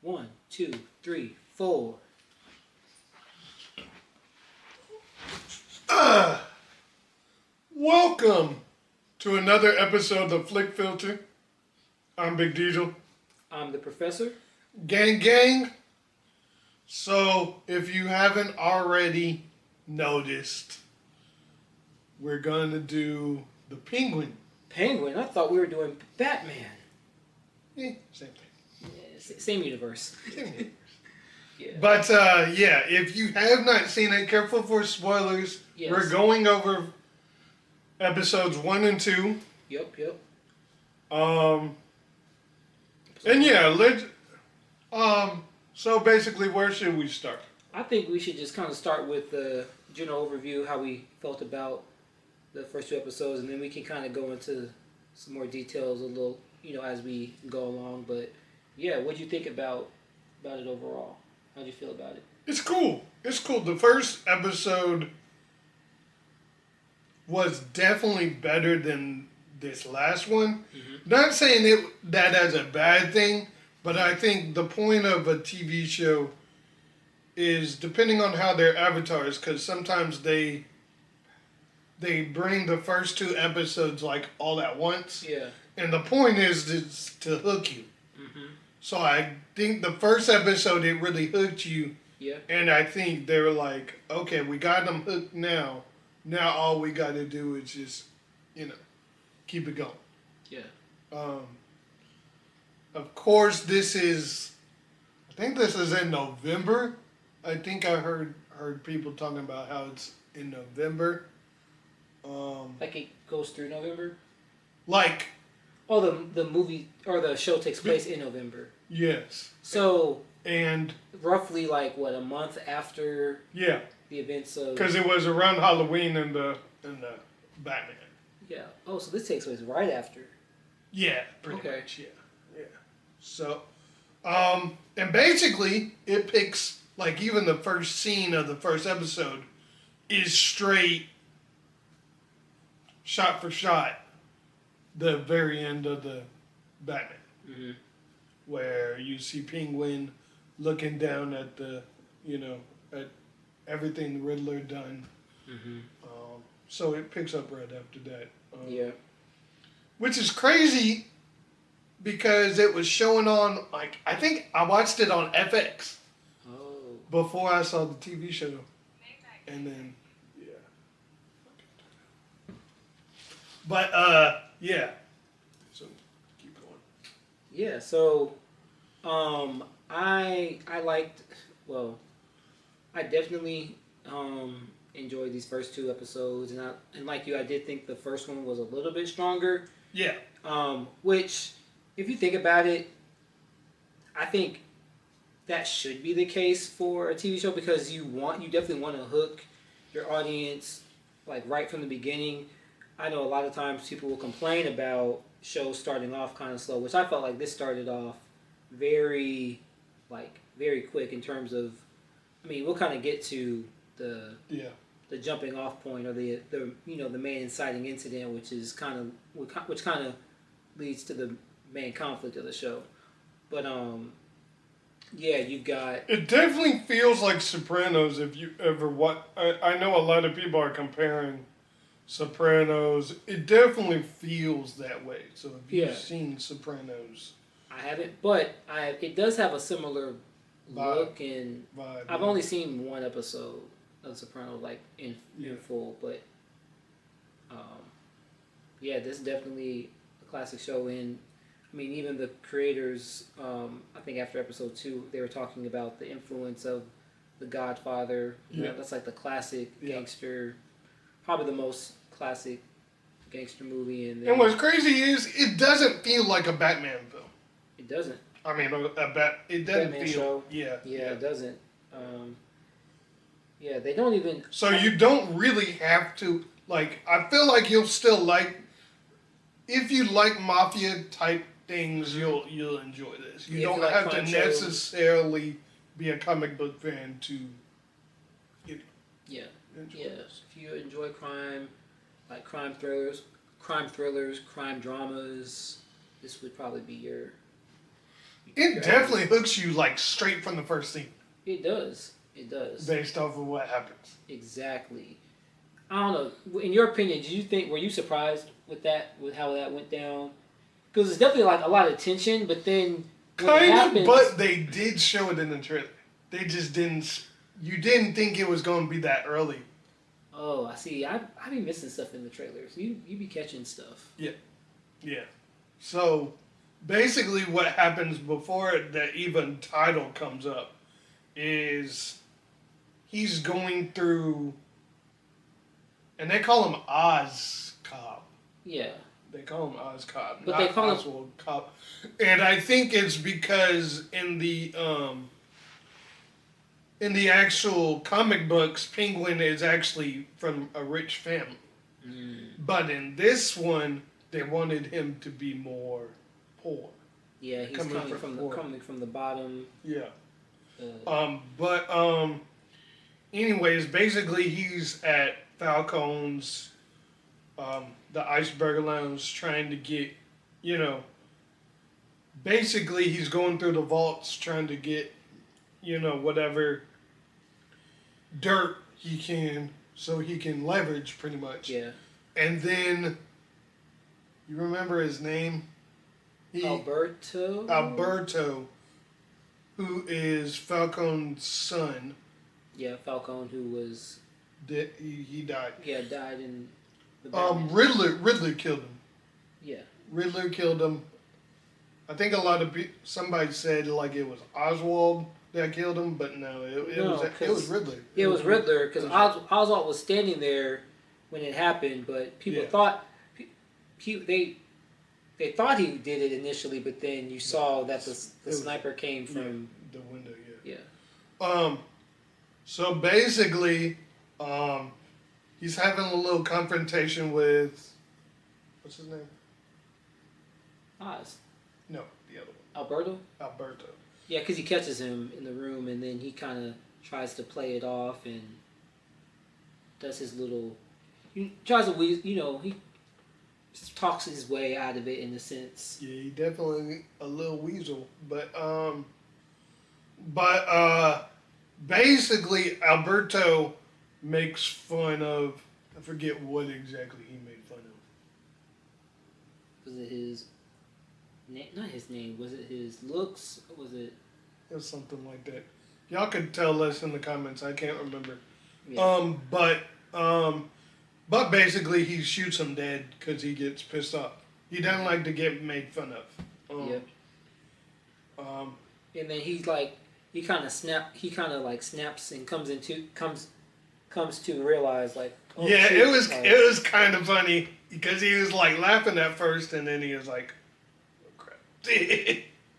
1, 2, 3, 4. Welcome to another episode of Flick Filter. I'm Big Diesel. I'm the professor. Gang. So, if you haven't already noticed, we're going to do the Penguin. Penguin? I thought we were doing Batman. Same thing. Yeah, same universe. Same universe. Yeah. But, if you have not seen it, careful for spoilers. Yes. We're going over episodes 1 and 2. Yep. And yeah, so basically, where should we start? I think we should just kind of start with the general overview, how we felt about the first 2 episodes, and then we can kind of go into some more details a little, as we go along. But yeah, what do you think about it overall? How do you feel about it? It's cool. The first episode was definitely better than this last one. Mm-hmm. Not saying that as a bad thing, but I think the point of a TV show is depending on how their avatars, because sometimes they bring the first 2 episodes like all at once. Yeah. And the point is to hook you. Mm-hmm. So I think the first episode, it really hooked you. Yeah. And I think they were like, okay, we got them hooked now. Now all we got to do is just, keep it going. Yeah. Of course, I think this is in November. I think I heard people talking about how it's in November. Like it goes through November? Oh, the movie or the show takes place in November. Yes. So. And. Roughly a month after. Yeah. The events of. Because it was around Halloween in the Batman. Yeah. Oh, so this takes place right after. Yeah, pretty much. Yeah. So, and basically it picks even the first scene of the first episode is straight shot for shot the very end of the Batman, mm-hmm. where you see Penguin looking down at at everything the Riddler done. Mm-hmm. So it picks up right after that. Yeah. Which is crazy because it was showing on, I think I watched it on FX. Oh. Before I saw the TV show. And then, yeah. But, yeah. So, keep going. Yeah, so, I definitely, enjoyed these first 2 episodes, and like you, I did think the first one was a little bit stronger. Yeah. Which, if you think about it, I think that should be the case for a TV show because you definitely want to hook your audience right from the beginning. I know a lot of times people will complain about shows starting off kind of slow, which I felt like this started off very quick in terms of. I mean, we'll kind of get to the jumping off point or the main inciting incident, which kind of leads to the main conflict of the show. But yeah, you got. It definitely feels like Sopranos. If you ever I know a lot of people are comparing Sopranos. It definitely feels that way. So if you've seen Sopranos, I haven't, but it does have a similar look and vibe. I've only seen 1 episode of Sopranos in full, but this is definitely a classic show. And I mean, even the creators, I think after episode 2, they were talking about the influence of The Godfather. Yeah. That's the classic gangster, probably the most classic gangster movie. And what's crazy is it doesn't feel like a Batman film. It doesn't. I mean, it doesn't Batman feel. Show. Yeah, it doesn't. They don't even. So you don't really have to I feel like you'll still if you like mafia type things, you'll enjoy this. You don't have to necessarily be a comic book fan to. Yeah. Yes. If you enjoy crime, crime thrillers, crime dramas, this would probably be your It definitely hooks you like straight from the first scene. It does. It does. Based off of what happens. Exactly. I don't know. In your opinion, were you surprised with how that went down? Because it's definitely like a lot of tension, but then Kind of, but they did show it in the trailer. They just didn't. You didn't think it was going to be that early. Oh, I see. I be missing stuff in the trailers. You be catching stuff. Yeah. So basically, what happens before the even title comes up is he's going through, and they call him Oz Cobb. Yeah. They call him Oz Cobb, but not they call Oswald Cobb. And I think it's because in the actual comic books, Penguin is actually from a rich family. But in this one, they wanted him to be more poor. Yeah, he's coming from the bottom. Yeah. Anyways, basically he's at Falcones, the Iceberg Lounge, trying to get, basically he's going through the vaults trying to get, whatever dirt he can so he can leverage pretty much. Yeah. And then, you remember his name? Alberto, who is Falcone's son. Yeah, Falcone, who was... He died. Yeah, died in the Riddler killed him. Yeah. Riddler killed him. I think somebody said like it was Oswald that killed him, but no, it was Riddler. Yeah, it was Riddler, because Oswald was standing there when it happened, but people thought... They thought he did it initially, but then you saw that the sniper came from... the window, Yeah. So basically, he's having a little confrontation with... What's his name? Oz. No, the other one. Alberto. Yeah, because he catches him in the room, and then he kind of tries to play it off and does his little... He tries to, he talks his way out of it in a sense. Yeah, he definitely a little weasel, but basically Alberto makes fun of, I forget what exactly he made fun of. Was it his not his name, was it his looks? Was it? It was something like that. Y'all could tell us in the comments. I can't remember. Yeah. But basically he shoots him dead because he gets pissed off. He doesn't like to get made fun of. Yep. And then he kind of snaps and comes to realize like. Oh, yeah, shoot. It was kind of funny because he was like laughing at first and then he was like, oh crap,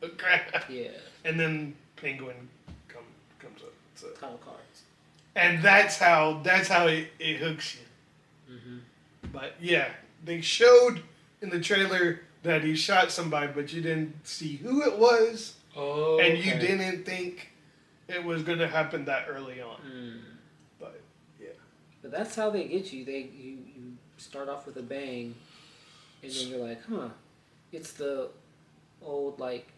oh crap. Yeah. And then Penguin comes up. So. Title cards. And that's how it hooks you. Mm-hmm. But yeah, they showed in the trailer that he shot somebody, but you didn't see who it was. Oh. And you didn't think it was going to happen that early on. But yeah. But that's how they get you. You start off with a bang, and then you're like, huh. It's the old, like,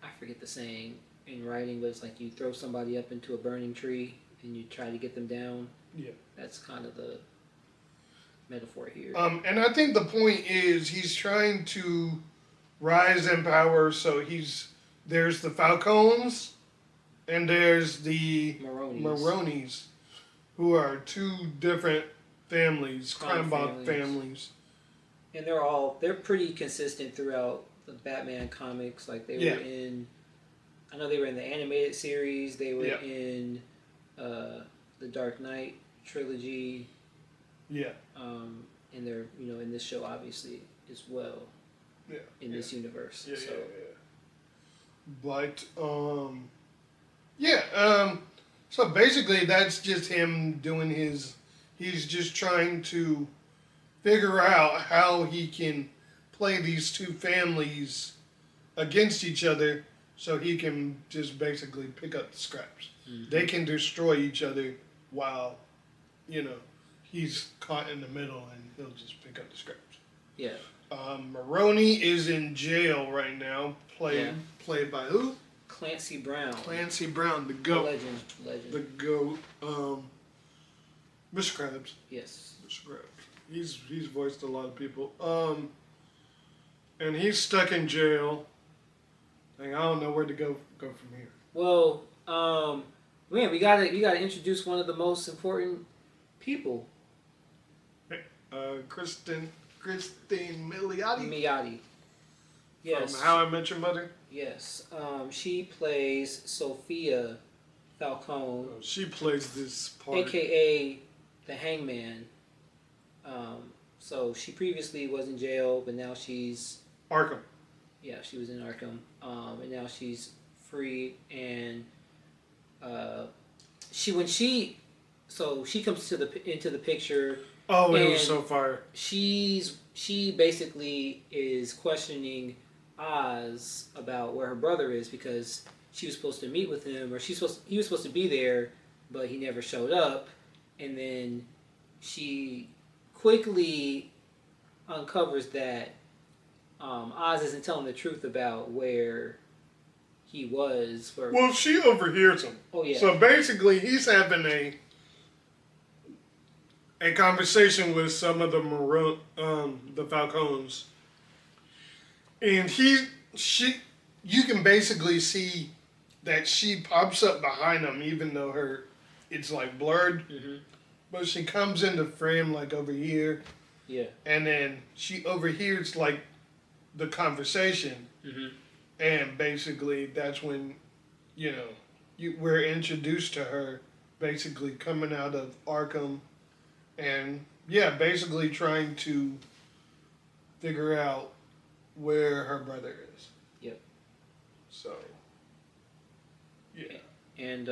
I forget the saying in writing, but it's like you throw somebody up into a burning tree and you try to get them down. Yeah. That's kind of the metaphor here. And I think the point is he's trying to rise in power. So there's the Falcones and there's the Maronis, who are two different families, crime mob families. And they're pretty consistent throughout the Batman comics. Like they were in, I know they were in the animated series. They were in the Dark Knight trilogy. Yeah. And they're in this show obviously as well. Yeah. In this universe. Yeah. So. But so basically that's just him doing he's just trying to figure out how he can play these two families against each other so he can just basically pick up the scraps. Mm-hmm. They can destroy each other while, he's caught in the middle and he'll just pick up the scraps. Yeah. Maroney is in jail right now, played by who? Clancy Brown. Clancy Brown, the GOAT. Legend. The GOAT. Mr. Krabs. Yes. Mr. Krabs. He's voiced a lot of people. And he's stuck in jail. Like, I don't know where to go from here. Well, man, we gotta introduce one of the most important people. Christine Milioti. Milioti. Yes. From How I Met Your Mother. Yes. She plays Sophia Falcone. Oh, she plays this part. AKA the Hangman. So she previously was in jail, but now she's Arkham. Yeah, she was in Arkham, and now she's free. And she comes into the picture. Oh, it was so fire. She basically is questioning Oz about where her brother is because she was supposed to meet with him, or he was supposed to be there, but he never showed up. And then she quickly uncovers that Oz isn't telling the truth about where he was. Well, she overhears him. Oh yeah. So basically, he's having a conversation with some of the Falcones, and you can basically see that she pops up behind him, even though it's like blurred. Mm-hmm. But she comes into frame like over here. Yeah. And then she overhears like the conversation. Mm-hmm. And basically that's when, we're introduced to her basically coming out of Arkham and, basically trying to figure out where her brother is. Yep. So, yeah. And,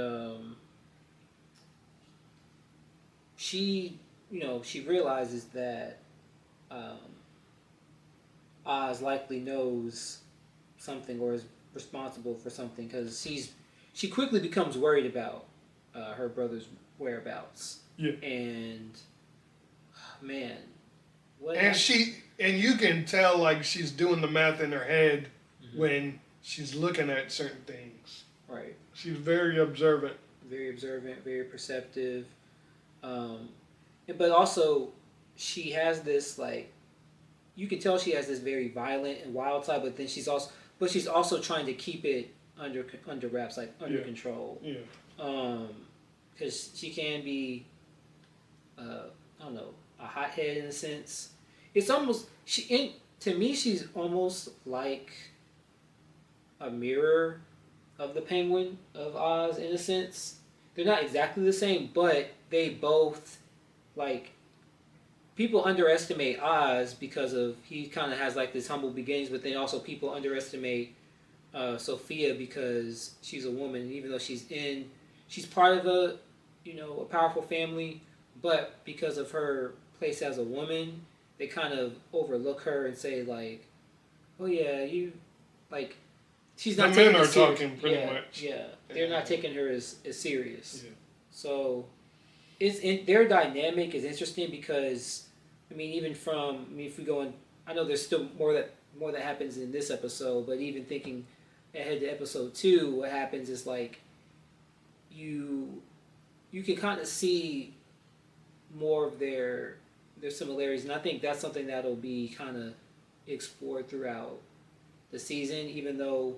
she realizes that Oz likely knows something or is responsible for something because she quickly becomes worried about her brother's whereabouts. Yeah. And man, and you can tell like she's doing the math in her head when she's looking at certain things. Right. She's very observant. Very observant, very perceptive. But also, she has this like, you can tell she has this very violent and wild side. But then she's also trying to keep it under wraps, like under control. Yeah. Because she can be, I don't know, a hothead in a sense. It's almost to me she's almost like a mirror of the Penguin of Oz in a sense. They're not exactly the same, but they both, like, people underestimate Oz because of, he kind of has like this humble beginnings, but then also people underestimate Sophia because she's a woman, even though she's part of a powerful family, but because of her place as a woman, they kind of overlook her and say like, oh yeah, you, like, she's not. The men are talking pretty much. Yeah, they're not taking her as serious. Yeah. So, their dynamic is interesting because, if we go in, I know there's still more that happens in this episode, but even thinking ahead to episode 2, what happens is like, you can kind of see more of their similarities, and I think that's something that'll be kind of explored throughout the season, even though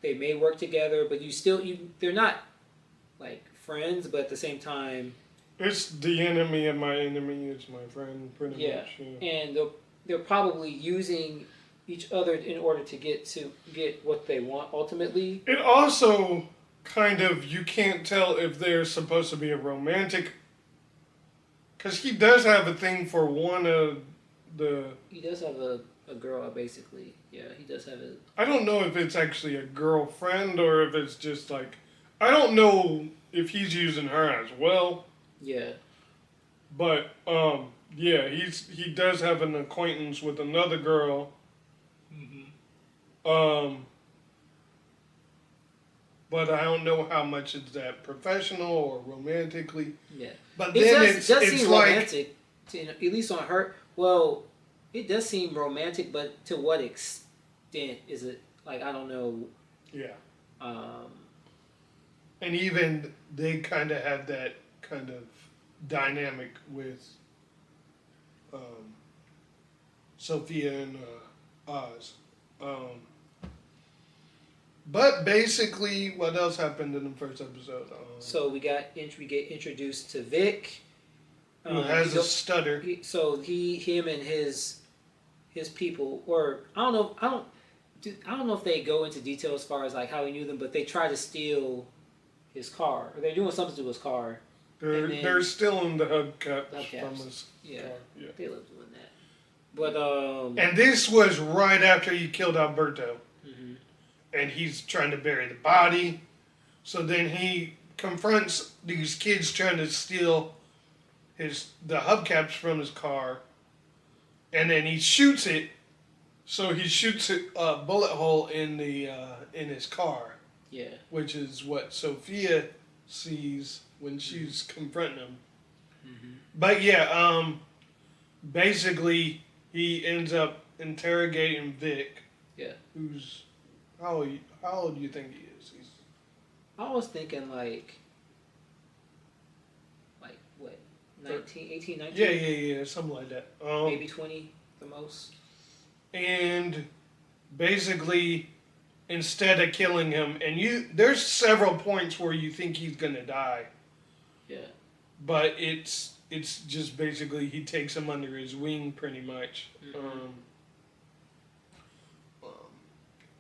they may work together, but they're not like friends, but at the same time, it's the enemy of my enemy is my friend, pretty much. Yeah. And they're probably using each other in order to get what they want ultimately. It also kind of, you can't tell if they're supposed to be a romantic, because he does have a thing for one of the. He does have a girl, basically. Yeah, he does have a. I don't know if it's actually a girlfriend or if it's just like, I don't know if he's using her as well. Yeah. But he does have an acquaintance with another girl. Mm-hmm. But I don't know how much is that professional or romantically. Yeah. But then it does seem like romantic, at least on her. Well, it does seem romantic, but to what extent is it? Like, I don't know. Yeah. Um, And even they kind of had that kind of dynamic with Sophia and Oz. But basically, what else happened in the first episode? so we get introduced to Vic, Who has a stutter. Him and his people, or I don't know if they go into detail as far as like how he knew them, but they try to steal his car, or they're doing something to his car. They're still in the hubcaps from his yeah, car. Yeah. They love doing that. But and this was right after he killed Alberto, and he's trying to bury the body. So then he confronts these kids trying to steal the hubcaps from his car, and then he shoots it. So he shoots a bullet hole in his car. Yeah. Which is what Sophia sees when she's confronting him. But yeah, basically he ends up interrogating Vic. Yeah. Who's how old do you think he is? I was thinking like what, 19, 18, 19? Yeah, something like that. Maybe 20 the most. And basically, instead of killing him, and there's several points where you think he's gonna die. Yeah. But it's just basically he takes him under his wing pretty much.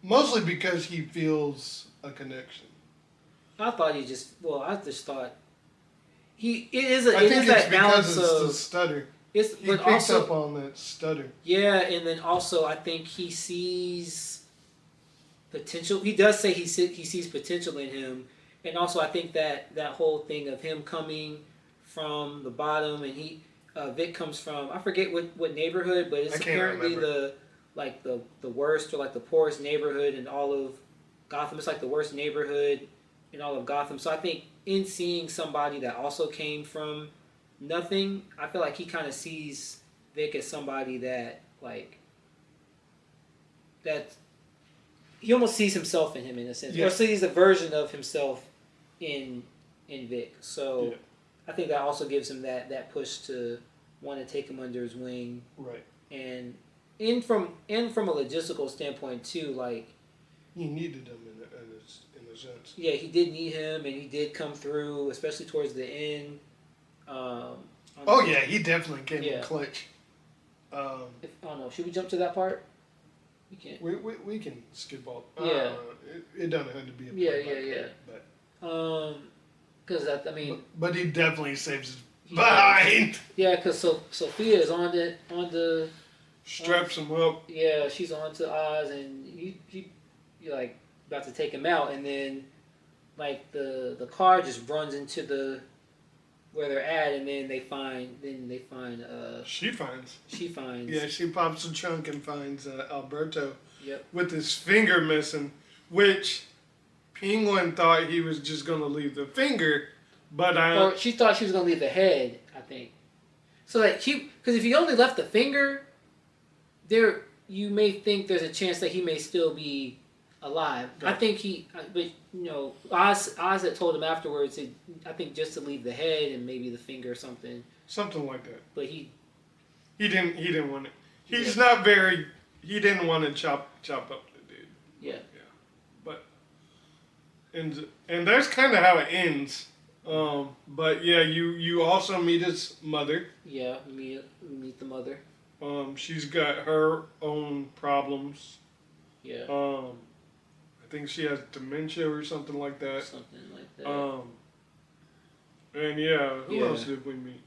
Mostly because he feels a connection. I thought I just thought it is that balance it's of the stutter. He picks also, up on that stutter. Yeah, and then also I think he sees potential. He does say he sees potential in him, and also I think that whole thing of him coming from the bottom, and Vic comes from, I forget what neighborhood, but it's apparently the worst or like the poorest neighborhood in all of Gotham. It's like the worst neighborhood in all of Gotham. So I think in seeing somebody that also came from nothing, I feel like he kind of sees Vic as somebody that he almost sees himself in him in a sense, or sees a version of himself in Vic. So I think that also gives him that push to want to take him under his wing. Right. And from a logistical standpoint too, like he needed him in a sense. Yeah, he did need him, and he did come through, especially towards the end. He definitely came in clutch. I don't know. Should we jump to that part? We can't. We can skip all. It doesn't have to be a But because But he definitely saves his behind. Yeah, because Sophia is on the straps him up. Yeah, she's on to Oz, and he like about to take him out, and then like the car just runs into where they're at, and then they find she finds she pops the trunk and finds Alberto with his finger missing, which Penguin thought he was just gonna leave the finger, but she thought she was gonna leave the head, I think. So because if he only left the finger, you may think there's a chance that he may still be alive. Right. I think Oz had told him afterwards, I think just to leave the head and maybe the finger or something. Something like that. But he didn't want it. He's not very. He didn't want to chop up the dude. Yeah. But and that's kind of how it ends. But yeah, you also meet his mother. Yeah, we meet the mother. She's got her own problems. Yeah. I think she has dementia or something like that. Something like that. And who else did we meet?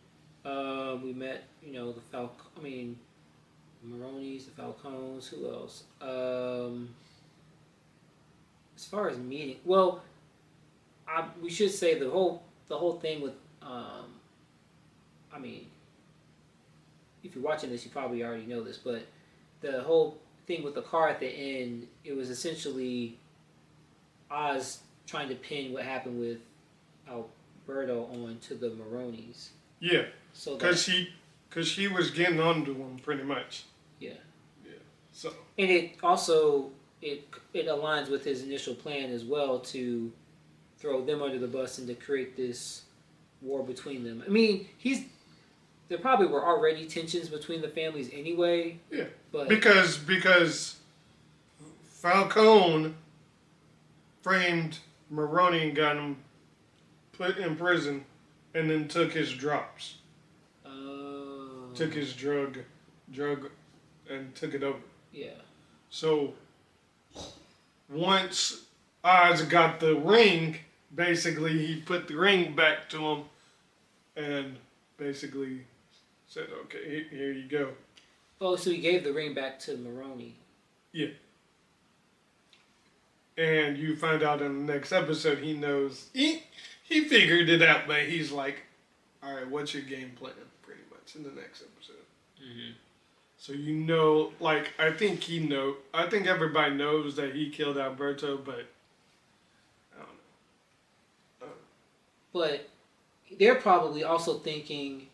We met, the Maronis, the Falcones. Who else? As far as meeting, we should say the whole thing with, if you're watching this, you probably already know this, but the whole thing with the car at the end, it was essentially Oz trying to pin what happened with Alberto onto the Maronis. Yeah, because he was getting onto him pretty much. Yeah. Yeah. So. And it also it aligns with his initial plan as well to throw them under the bus and to create this war between them. I mean, there probably were already tensions between the families anyway. Yeah. But because Falcone framed Maronis and got him put in prison, and then took his drops. Took his drug, and took it over. Yeah. So once Oz got the ring, basically he put the ring back to him, and basically said, "Okay, here you go." Oh, so he gave the ring back to Maronis. Yeah. And you find out in the next episode he knows he figured it out, but he's like, "All right, what's your game plan?" Pretty much in the next episode. Mm-hmm. So I think everybody knows that he killed Alberto, but I don't know. But they're probably also thinking,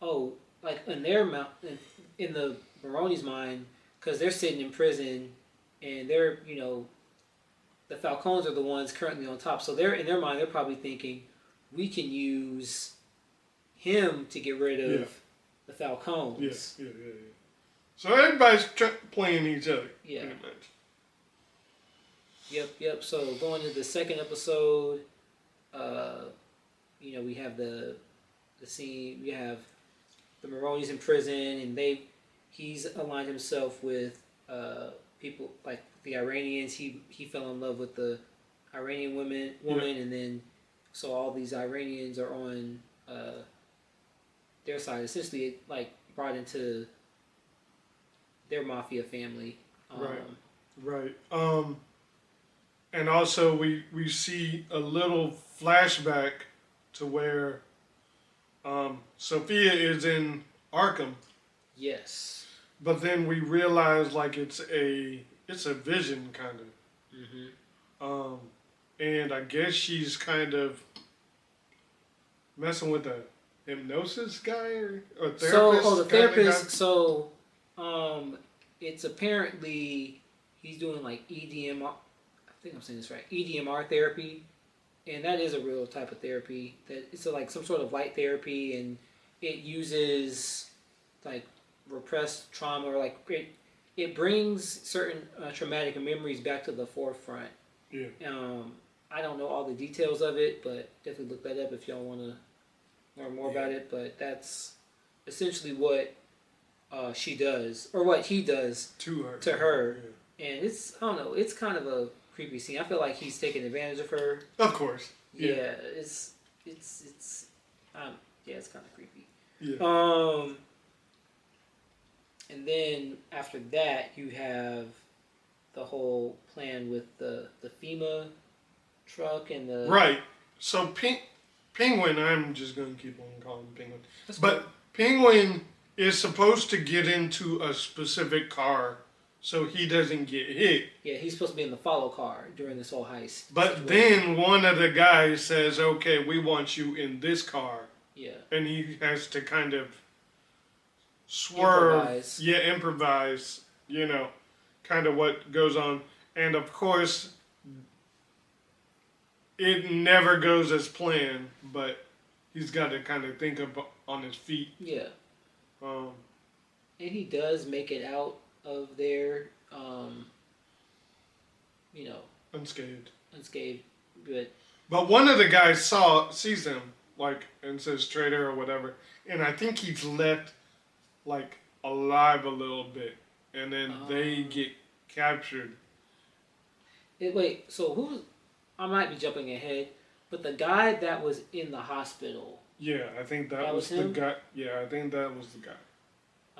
oh, like in the Maronis' mind, because they're sitting in prison, and they're the Falcones are the ones currently on top. So they're in their mind, they're probably thinking, we can use him to get rid of the Falcones. Yeah. So everybody's playing each other. Yeah. Pretty much. Yep. So going to the second episode, we have the scene. We have the Maronis in prison, and he's aligned himself with people like the Iranians. He fell in love with the Iranian woman, and then so all these Iranians are on their side. Essentially, it brought into their mafia family. Right. And also we see a little flashback to where Sophia is in Arkham. Yes. But then we realize it's a vision kind of. Mm-hmm. And I guess she's kind of messing with a hypnosis guy or therapist. The therapist. So, it's apparently he's doing EDM. I think I'm saying this right. EDMR therapy, and that is a real type of therapy. That it's some sort of light therapy, and it uses repressed trauma or it brings certain traumatic memories back to the forefront. Yeah. I don't know all the details of it, but definitely look that up if y'all want to learn more about it. But that's essentially what she does, or what he does to her. Yeah. And it's it's kind of a creepy scene. I feel like he's taking advantage of her. Of course. Yeah, it's kind of creepy. Yeah. And then after that, you have the whole plan with the FEMA truck and the... Right. So Penguin, I'm just going to keep on calling him Penguin. That's but cool. Penguin is supposed to get into a specific car so he doesn't get hit. Yeah, he's supposed to be in the follow car during this whole heist. But then one of the guys says, "Okay, we want you in this car." Yeah. And he has to kind of swerve. Improvise. Kind of what goes on. And of course, it never goes as planned, but he's got to kind of think on his feet. Yeah. And he does make it out of there, unscathed. But one of the guys sees him, and says traitor or whatever, and I think he's left, alive a little bit, and then they get captured. Wait, so I might be jumping ahead, but the guy that was in the hospital... Yeah, I think that was the guy. Yeah, I think that was the guy.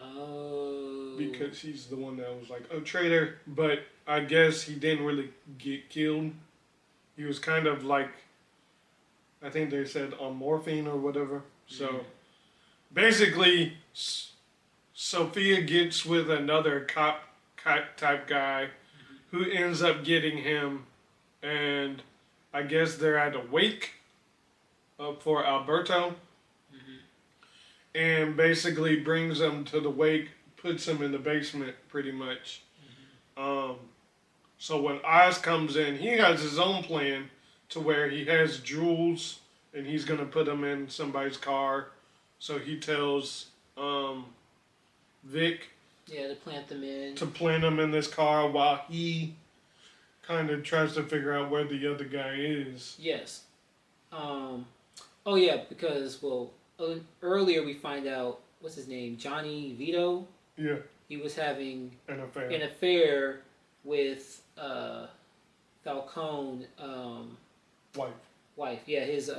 Oh. Because he's the one that was traitor, but I guess he didn't really get killed. He was kind of I think they said on morphine or whatever. So basically, Sophia gets with another cop type guy who ends up getting him, and I guess they're at a wake for Alberto. And basically brings him to the wake, puts him in the basement pretty much. So when Oz comes in, he has his own plan to where he has jewels and he's gonna put them in somebody's car. So he tells Vic to plant them in. To plant them in this car while he kind of tries to figure out where the other guy is. Yes. Oh yeah, because earlier we find out what's his name, Johnny Vito. Yeah. He was having an affair with Falcone wife. Yeah, his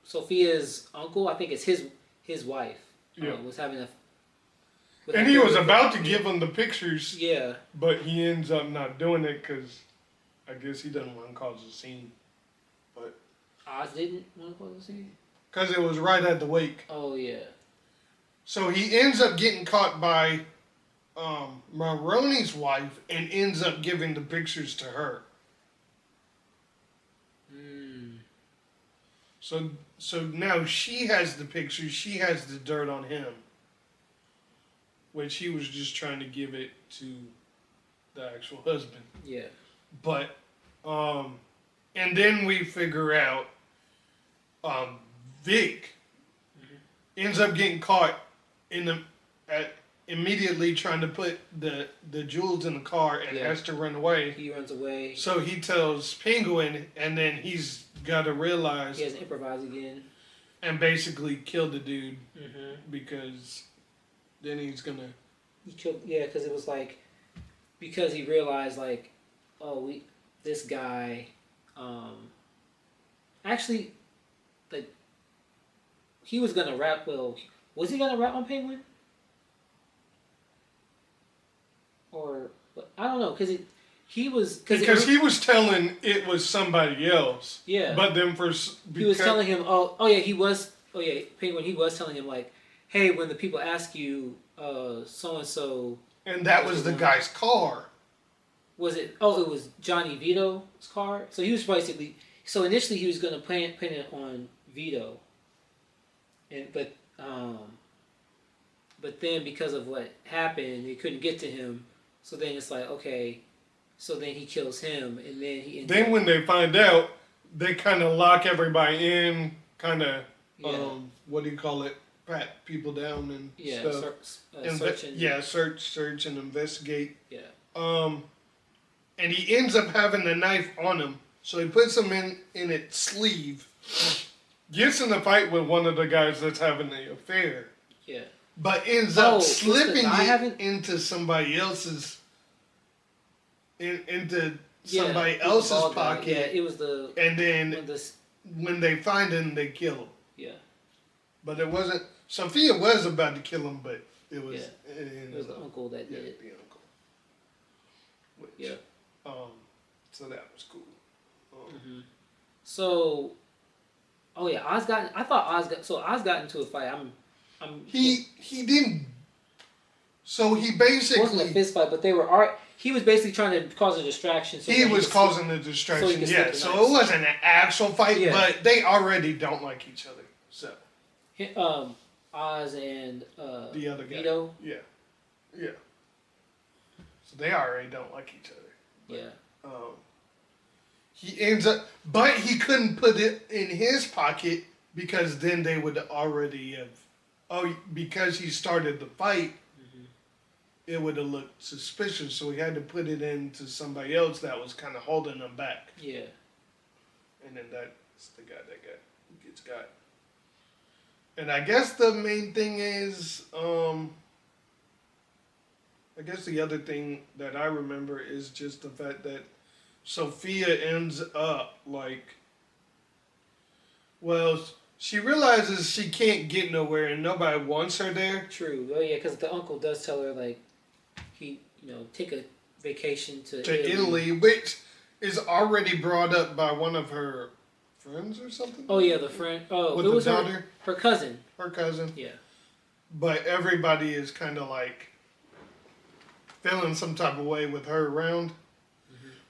Sophia's uncle. I think it's his wife. Yeah. Was having a. And he was about to give him the pictures. Yeah. But he ends up not doing it because I guess he doesn't want to cause a scene. But Oz didn't want to cause a scene? Because it was right at the wake. Oh, yeah. So he ends up getting caught by Maronis' wife and ends up giving the pictures to her. So now she has the pictures. She has the dirt on him. Which he was just trying to give it to the actual husband. Yeah. But, and then we figure out Vic ends up getting caught immediately trying to put the jewels in the car and has to run away. He runs away. So he tells Penguin, and then he's got to realize he has to improvise again and basically kill the dude because then he's gonna. He killed. Yeah, because it was because he realized this guy, actually, he was gonna rap. Well, was he gonna rap on Penguin? Or I don't know, because he was he was telling it was somebody else. Yeah. But then he was telling him. Penguin. He was telling him hey, when the people ask you, so and so. And that was the guy's car. Was it? Oh, it was Johnny Vito's car. So he was basically. So initially he was going to pin it on Vito. But then because of what happened, they couldn't get to him. So then it's okay. So then he kills him, and then he. Then when they find out, they kind of lock everybody in, kind of. Yeah. What do you call it? Pat people down and stuff. Search and investigate. Yeah. And he ends up having the knife on him, so he puts him in its sleeve. Gets in the fight with one of the guys that's having the affair. Yeah. But ends up slipping it into somebody else's. Into somebody else's pocket. Yeah, it was the. And then when they find him, they kill him. Yeah. But it wasn't. Sophia was about to kill him, but it was. Yeah. It was the uncle that did it. The uncle. So that was cool. So, Oz got. I thought Oz got. So Oz got into a fight. He didn't. So he basically. It wasn't a fist fight, but they were. He was basically trying to cause a distraction. So he was causing the distraction. So it wasn't an actual fight, but they already don't like each other. So. Oz and the other guy. Vito. Yeah. So they already don't like each other. But, he ends up, but he couldn't put it in his pocket because then they would already have. Because he started the fight, it would have looked suspicious. So he had to put it into somebody else that was kind of holding him back. Yeah. And then that's the guy that gets got. And I guess the main thing is, I guess the other thing that I remember is just the fact that Sophia ends up she realizes she can't get nowhere and nobody wants her there. True. Oh yeah, because the uncle does tell her take a vacation to Italy, which is already brought up by one of her friends or something. Oh yeah, the friend. Oh, with it was the daughter. Her cousin. Her cousin. Yeah. But everybody is kind of feeling some type of way with her around,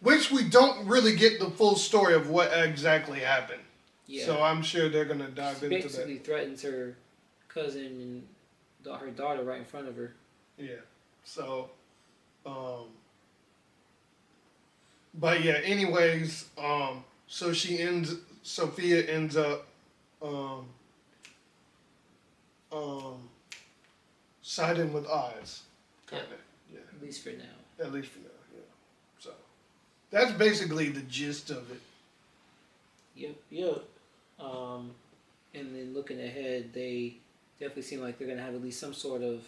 which we don't really get the full story of what exactly happened. Yeah. So I'm sure they're gonna dive into that. Basically threatens her cousin and her daughter right in front of her. Yeah. So, but yeah. Anyways, so Sophia ends up, um, siding with Oz, kind of. Yeah. At least for now. At least for now. Yeah. So, that's basically the gist of it. Yep. And then looking ahead, they definitely seem like they're gonna have at least some sort of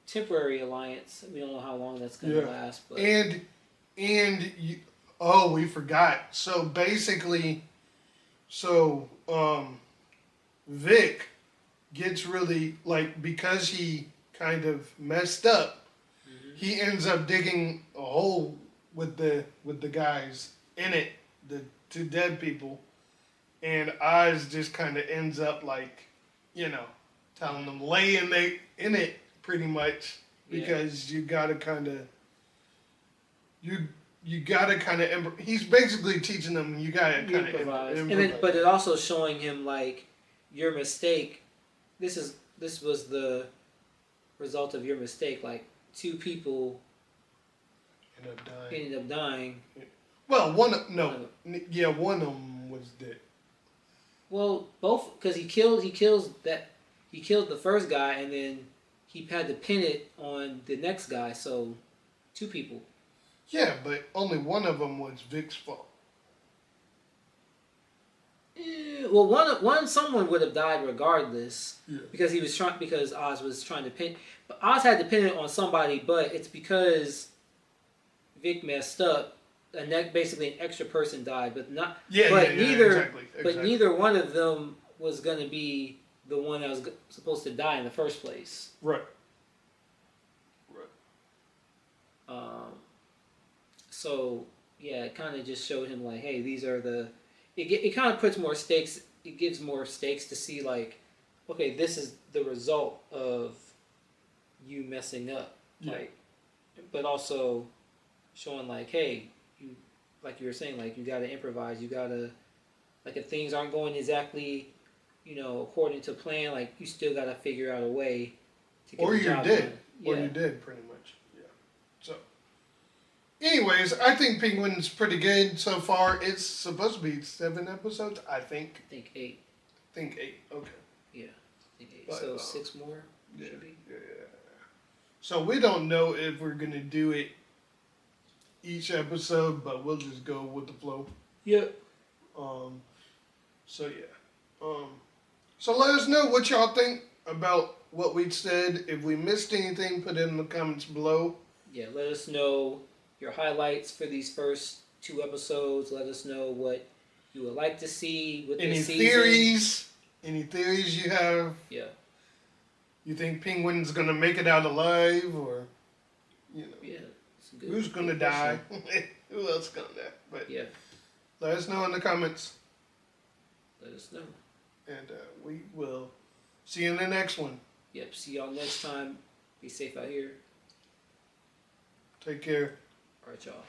temporary alliance. We don't know how long that's gonna last, but we forgot. So basically, Vic gets really because he kind of messed up. mm-hmm. He ends up digging a hole with the guys in it, the two dead people, and Oz just kind of ends up telling them lay in it pretty much because you gotta kind of he's basically teaching them you gotta kind of improvise. And then, but it also showing him your mistake. This was the result of your mistake. Like 2 people ended up dying. Well, one of them was dead. Well, both because he killed the first guy, and then he had to pin it on the next guy. So 2 people. Yeah, but only one of them was Vic's fault. Well, someone would have died regardless because Oz was trying to pin. But Oz had to pin it on somebody, but it's because Vic messed up. And basically an extra person died, but not. Exactly. But neither one of them was going to be the one that was supposed to die in the first place. Right. So yeah, it kind of just showed him hey, these are the. It kind of puts more stakes. It gives more stakes to see okay, this is the result of you messing up. Yeah. But also showing hey. Like you were saying, you gotta improvise. You gotta, if things aren't going exactly, according to plan, you still gotta figure out a way to get the job done. Or you did, pretty much. Yeah. So, anyways, I think Penguin's pretty good so far. It's supposed to be 7 episodes, I think. I think 8. Okay. Yeah, I think 8. So 6 more should be. Yeah. So we don't know if we're gonna do it each episode, but we'll just go with the flow. Yep. So let us know what y'all think about what we said. If we missed anything, put it in the comments below. Yeah, let us know your highlights for these first 2 episodes. Let us know what you would like to see with this season. Any theories you have? Yeah. You think Penguin's gonna make it out alive, or Yeah. Who's gonna die? Who else gonna die? But yeah, let us know in the comments. Let us know. And we will see you in the next one. Yep. See y'all next time. Be safe out here. Take care. All right, y'all.